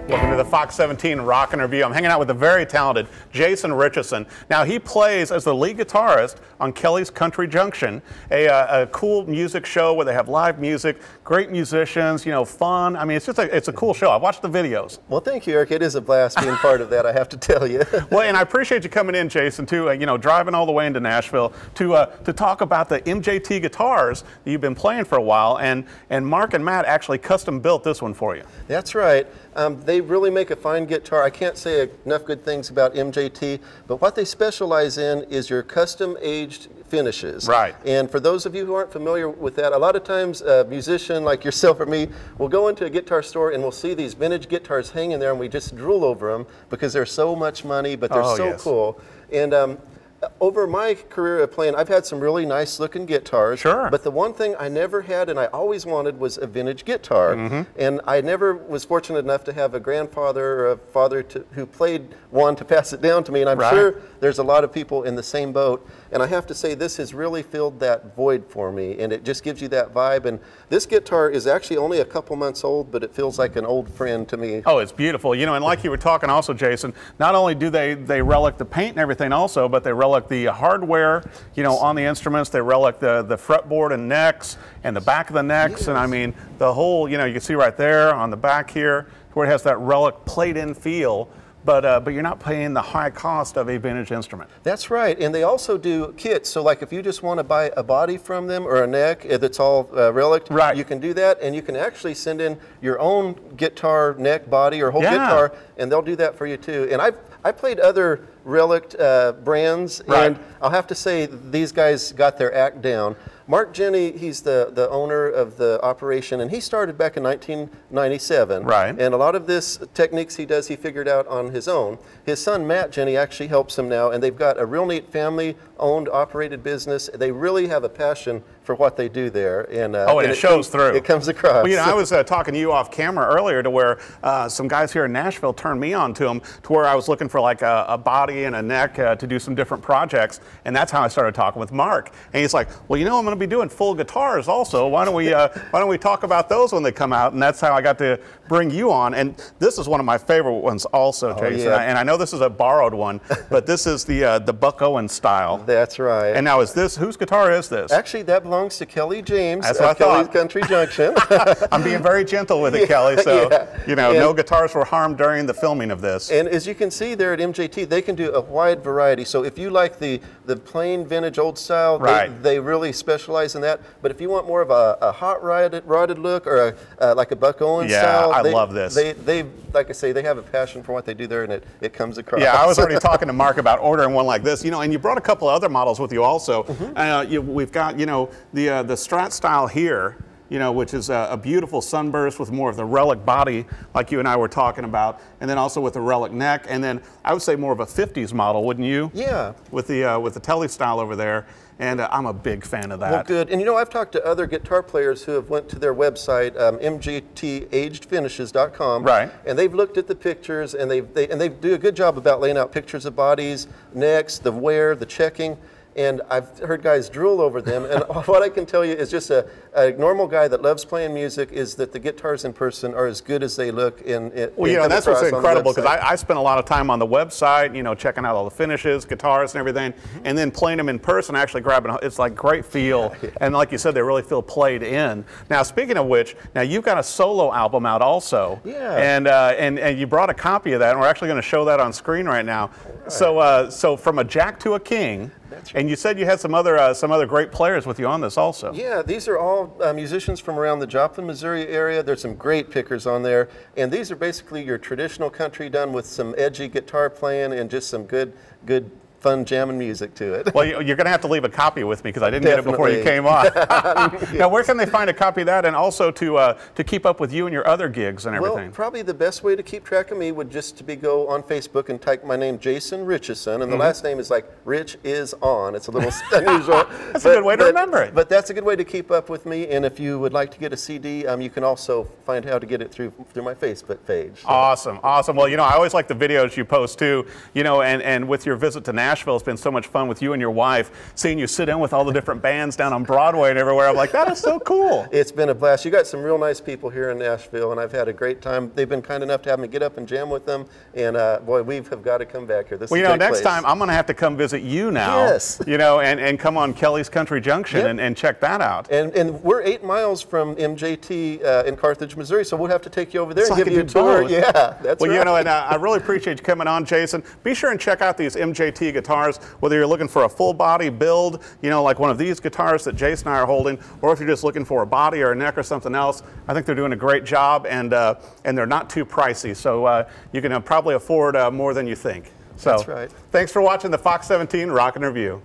Welcome to the Fox 17 Rock and Review. I'm hanging out with the very talented Jason Richardson. Now, he plays as the lead guitarist on Kellys Kountry Junction, a cool music show where they have live music, great musicians, you know, fun. I mean, it's just it's a cool show. I've watched the videos. Well, thank you, Eric. It is a blast being part of that, I have to tell you. Well, and I appreciate you coming in, Jason, too, you know, driving all the way into Nashville to talk about the MJT guitars that you've been playing for a while. And Mark and Matt actually custom built this one for you. That's right. They really make a fine guitar. I can't say enough good things about MJT, but what they specialize in is your custom aged finishes. Right. And for those of you who aren't familiar with that, a lot of times a musician like yourself or me will go into a guitar store and we'll see these vintage guitars hanging there and we just drool over them because they're so much money, but they're so cool. And over my career of playing, I've had some really nice looking guitars. Sure. But the one thing I never had and I always wanted was a vintage guitar. And I never was fortunate enough to have a grandfather or a father who played one to pass it down to me. And I'm sure there's a lot of people in the same boat. And I have to say, this has really filled that void for me. And it just gives you that vibe. And this guitar is actually only a couple months old, but it feels like an old friend to me. Oh, it's beautiful. You know, and like you were talking also, Jason, not only do they relic the paint and everything also, but they relic the hardware, you know, on the instruments. They relic the fretboard and necks and the back of the necks. And I mean, the whole, you know, you can see right there on the back here where it has that relic plate-in feel. But you're not paying the high cost of a vintage instrument. That's right, and they also do kits. So like if you just want to buy a body from them or a neck that's all relic, you can do that, and you can actually send in your own guitar neck, body, or whole guitar, and they'll do that for you too. And I played other relict brands, and I'll have to say these guys got their act down. Mark Jenny, he's the owner of the operation, and he started back in 1997. Right. And a lot of this techniques he does, he figured out on his own. His son, Matt Jenny, actually helps him now, and they've got a real neat family-owned, operated business. They really have a passion for what they do there. And, and it shows through. It comes across. Well, you know, I was talking to you off camera earlier to where some guys here in Nashville turned me on to them, to where I was looking for like a body and a neck to do some different projects, and that's how I started talking with Mark. And he's like, well, you know, I'm going to be doing full guitars also. Why don't we talk about those when they come out? And that's how I got to bring you on. And this is one of my favorite ones also, Jason. And I know this is a borrowed one, but this is the Buck Owens style. That's right. And now whose guitar is this? Actually, that belongs to Kelly James of Kellys Kountry Junction. I'm being very gentle with it, Kelly, so you know, no guitars were harmed during the filming of this. And as you can see there at MJT, they can do a wide variety. So if you like the plain vintage old style, they really specialize in that. But if you want more of a hot rodded look or like a Buck Owens style, I love this. They like I say, they have a passion for what they do there, and it comes across. Yeah, I was already talking to Mark about ordering one like this, you know, and you brought a couple of other models with you also. We've got, you know, the Strat style here, you know, which is a beautiful sunburst with more of the relic body like you and I were talking about, and then also with the relic neck, and then I would say more of a 50s model, wouldn't you? Yeah. With the Telly style over there, and I'm a big fan of that. Well, good. And you know, I've talked to other guitar players who have went to their website, mjtagedfinishes.com, and they've looked at the pictures, and they do a good job about laying out pictures of bodies, necks, the wear, the checking. And I've heard guys drool over them, and what I can tell you is just a normal guy that loves playing music is that the guitars in person are as good as they look in it. Well, you know, that's what's incredible, because I spent a lot of time on the website, you know, checking out all the finishes, guitars and everything, and then playing them in person, actually grabbing, it's like great feel, and like you said, they really feel played in. Now, speaking of which, now you've got a solo album out also, and you brought a copy of that, and we're actually going to show that on screen right now. So From a Jack to a King. And you said you had some other great players with you on this also. Yeah, these are all musicians from around the Joplin, Missouri area. There's some great pickers on there, and these are basically your traditional country done with some edgy guitar playing and just some good fun jamming music to it. Well, you're going to have to leave a copy with me because I didn't get it before you came on. Now, where can they find a copy of that, and also to keep up with you and your other gigs and everything? Well, probably the best way to keep track of me would just to be go on Facebook and type my name, Jason Richardson, and the last name is like Rich is on. It's a little unusual. That's a good way to remember it. But that's a good way to keep up with me, and if you would like to get a CD, you can also find how to get it through my Facebook page. So. Awesome, awesome. Well, you know, I always like the videos you post too, you know, and with your visit to Nashville, Nashville. It's been so much fun with you and your wife, seeing you sit in with all the different bands down on Broadway and everywhere. I'm like, that is so cool. It's been a blast. You got some real nice people here in Nashville, and I've had a great time. They've been kind enough to have me get up and jam with them, and boy, we have got to come back here. This is a great next place. time I'm going to have to come visit you now. Yes. And come on Kellys Kountry Junction and check that out. And we're 8 miles from MJT in Carthage, Missouri, so we'll have to take you over there and give you a tour. Both. Yeah, that's right. Well, and I really appreciate you coming on, Jason. Be sure and check out these MJT guitars, whether you're looking for a full body build, like one of these guitars that Jason and I are holding, or if you're just looking for a body or a neck or something else. I think they're doing a great job, and they're not too pricey, so you can probably afford more than you think. So, that's right. Thanks for watching the Fox 17 Rock and Review.